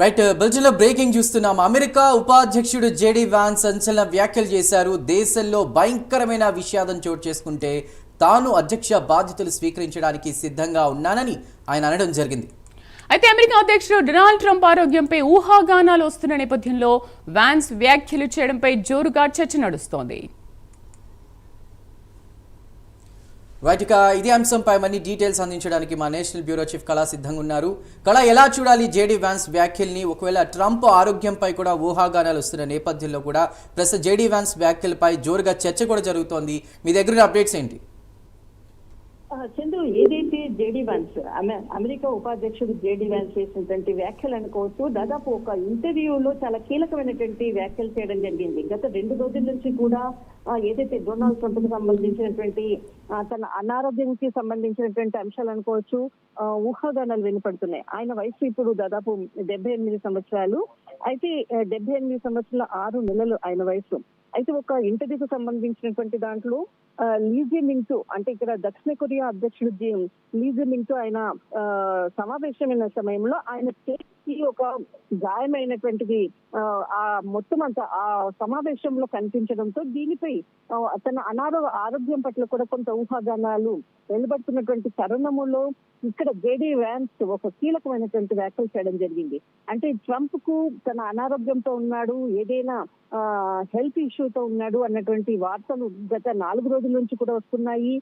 Right బెల్జియంలో breaking చూస్తున్నాం. America ఉపాధ్యక్షుడు JD Vance సంచలన వ్యాఖ్యలు చేశారు. దేశంలో భయంకరమైన విషాదం చోటు చేసుకుంటే తాను అధ్యక్ష బాధ్యతలు స్వీకరించడానికి సిద్ధంగా ఉన్నానని ఆయన అనడం జరిగింది. అయితే అమెరికా అధ్యక్షుడు డొనాల్డ్ ట్రంప్ ఆరోగ్యంపై ఊహాగానాలు వస్తున్న నేపథ్యంలో వాన్స్ వ్యాఖ్యలు చేయడంపై జోరుగా చర్చ నడుస్తోంది. రైట్, ఇక ఇదే అంశంపై మరిన్ని డీటెయిల్స్ అందించడానికి మా నేషనల్ బ్యూరో చీఫ్ కళా సిద్ధంగా ఉన్నారు. కళ, ఎలా చూడాలి జేడీ వాన్స్ వ్యాఖ్యల్ని? ఒకవేళ ట్రంప్ ఆరోగ్యంపై కూడా ఊహాగానాలు వస్తున్న నేపథ్యంలో కూడా ప్రస్తుతం జేడీ వాన్స్ వ్యాఖ్యలపై జోరుగా చర్చ కూడా జరుగుతోంది. మీ దగ్గర అప్డేట్స్ ఏంటి? చందు, ఏదైతే జేడీ వాన్స్ అమెరికా ఉపాధ్యక్షుడు జేడీ వాన్స్ చేసినటువంటి వ్యాఖ్యలు అనుకోవచ్చు, దాదాపు ఒక ఇంటర్వ్యూలో చాలా కీలకమైనటువంటి వ్యాఖ్యలు చేయడం జరిగింది. గత 2 రోజుల నుంచి కూడా ఏదైతే డొనాల్డ్ ట్రంప్ కు సంబంధించినటువంటి తన అనారోగ్యానికి సంబంధించినటువంటి అంశాలు అనుకోవచ్చు, ఊహాగానాలు వినపడుతున్నాయి. ఆయన వయసు ఇప్పుడు దాదాపు 78 సంవత్సరాలు. అయితే 78 సంవత్సరాల 6 నెలలు ఆయన వయసు. అయితే ఒక ఇంటర్వ్యూకి సంబంధించినటువంటి దాంట్లో లీ జే-మింగ్తో, అంటే ఇక్కడ దక్షిణ కొరియా అధ్యక్షుడు లీ జే-మింగ్తో ఆయన సమావేశమైన సమయంలో ఆయన చేతికి ఒక గాయమైనటువంటిది ఆ మొత్తం అంతా ఆ సమావేశంలో కనిపించడంతో దీనిపై తన ఆరోగ్యం పట్ల కూడా కొంత ఊహాగానాలు వెలువడుతున్నటువంటి తరుణములో ఇక్కడ జేడీ వాన్స్ ఒక కీలకమైనటువంటి వ్యాఖ్యలు చేయడం జరిగింది. అంటే ట్రంప్ కు తన అనారోగ్యంతో ఉన్నాడు, ఏదైనా హెల్త్ ఇష్యూతో ఉన్నాడు అన్నటువంటి వార్తలు గత 4 రోజుల నుంచి కూడా వస్తున్నాయి.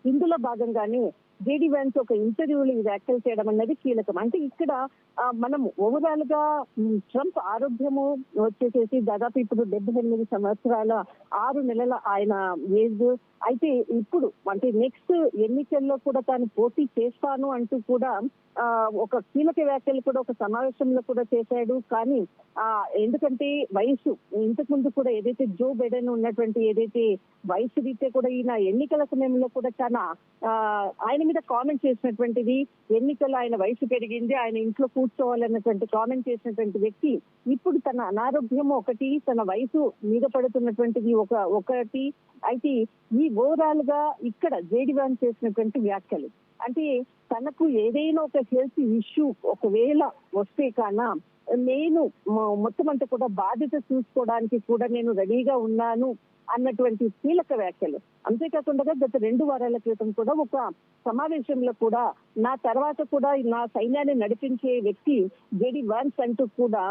ఇందులో భాగంగానే జేడీ వాన్స్ ఒక ఇంటర్వ్యూలో ఈ వ్యాఖ్యలు చేయడం అన్నది కీలకం. అంటే ఇక్కడ మనం ఓవరాల్ గా ట్రంప్ ఆరోగ్యము వచ్చేసేసి దాదాపు ఇప్పుడు 78 సంవత్సరాల 6 నెలల ఆయన ఏజ్. అయితే ఇప్పుడు అంటే నెక్స్ట్ ఎన్నికల్లో కూడా తాను పోటీ చేస్తాను అంటూ కూడా ఒక కీలక వ్యాఖ్యలు కూడా ఒక సమావేశంలో కూడా చేశాడు. కానీ ఎందుకంటే వయసు ఇంతకు ముందు కూడా ఏదైతే జో బైడెన్ ఉన్నటువంటి ఏదైతే వయసు రీత్యా కూడా ఈయన ఎన్నికల సమయంలో కూడా చాలా ఆయన మీద కామెంట్ చేసినటువంటిది, ఎన్నికల్లో ఆయన వయసు పెరిగింది, ఆయన ఇంట్లో కూర్చోవాలన్నటువంటి కామెంట్ చేసినటువంటి వ్యక్తి ఇప్పుడు తన అనారోగ్యం ఒకటి, తన వయసు మీద పడుతున్నటువంటిది ఒకటి. అయితే ఈ ఓవరాల్ గా ఇక్కడ జేడీ వాన్స్ చేసినటువంటి వ్యాఖ్యలు అంటే తనకు ఏదైనా ఒక హెల్త్ ఇష్యూ ఒకవేళ వస్తే కన్నా నేను మొత్తం అంతా కూడా బాధ్యత చూసుకోవడానికి కూడా నేను రెడీగా ఉన్నాను అన్నటువంటి కీలక వ్యాఖ్యలు. అంతేకాకుండా గత 2 వారాల క్రితం కూడా ఒక సమావేశంలో కూడా నా తర్వాత కూడా నా సైన్యాన్ని నడిపించే వ్యక్తి జేడీ వాన్స్ అంటూ కూడా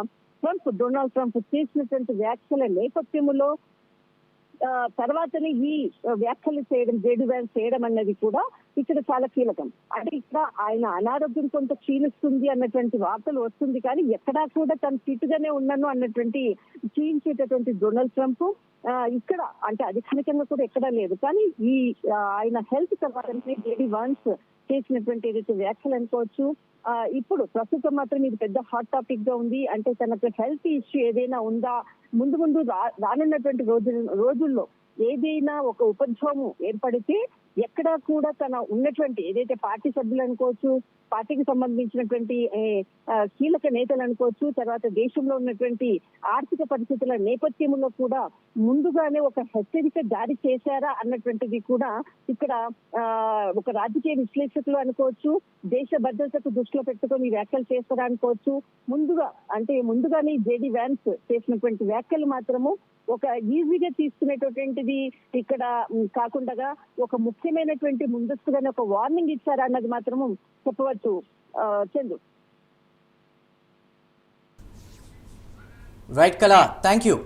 డొనాల్డ్ ట్రంప్ చేసినటువంటి వ్యాఖ్యల నేపథ్యంలో తర్వాతనే ఈ వ్యాఖ్యలు చేయడం జేడీ వాన్స్ చేయడం అన్నది కూడా ఇక్కడ చాలా కీలకం. అంటే ఇక్కడ ఆయన అనారోగ్యం కొంత క్షీణిస్తుంది అన్నటువంటి వార్తలు వస్తుంది, కానీ ఎక్కడా కూడా తను ఫిట్ గానే ఉన్నాను అన్నటువంటి క్షీణించేటటువంటి డొనాల్డ్ ట్రంప్ ఇక్కడ అంటే అధికారికంగా కూడా ఎక్కడా లేదు. కానీ ఈ ఆయన హెల్త్ తర్వాతనే జేడీ వాన్స్ చేసినటువంటి ఏదైతే వ్యాఖ్యలు అనుకోవచ్చు, ఇప్పుడు ప్రస్తుతం మాత్రం ఇది పెద్ద హాట్ టాపిక్ గా ఉంది. అంటే తనకు హెల్త్ ఇష్యూ ఏదైనా ఉందా, ముందు రానున్నటువంటి రోజుల్లో ఏదైనా ఒక ఉపద్రవం ఏర్పడితే ఎక్కడా కూడా తన ఉన్నటువంటి ఏదైతే పార్టీ సభ్యులు అనుకోవచ్చు, పార్టీకి సంబంధించినటువంటి కీలక నేతలు అనుకోవచ్చు, తర్వాత దేశంలో ఉన్నటువంటి ఆర్థిక పరిస్థితుల నేపథ్యంలో కూడా ముందుగానే ఒక హెచ్చరిక జారీ చేశారా అన్నటువంటిది కూడా ఇక్కడ ఒక రాజకీయ విశ్లేషకులు అనుకోవచ్చు, దేశ భద్రతకు దృష్టిలో పెట్టుకొని వ్యాఖ్యలు చేస్తారా అనుకోవచ్చు. ముందుగానే జేడీ వాన్స్ చేసినటువంటి వ్యాఖ్యలు మాత్రము ఒక ఈజీగా తీసుకునేటటువంటిది ఇక్కడ కాకుండా ఒక ముఖ్యమైనటువంటి ముందస్తుగానే ఒక వార్నింగ్ ఇచ్చారా అన్నది మాత్రము చెప్పవచ్చు. చందు. రైట్ కళ, థ్యాంక్ యూ.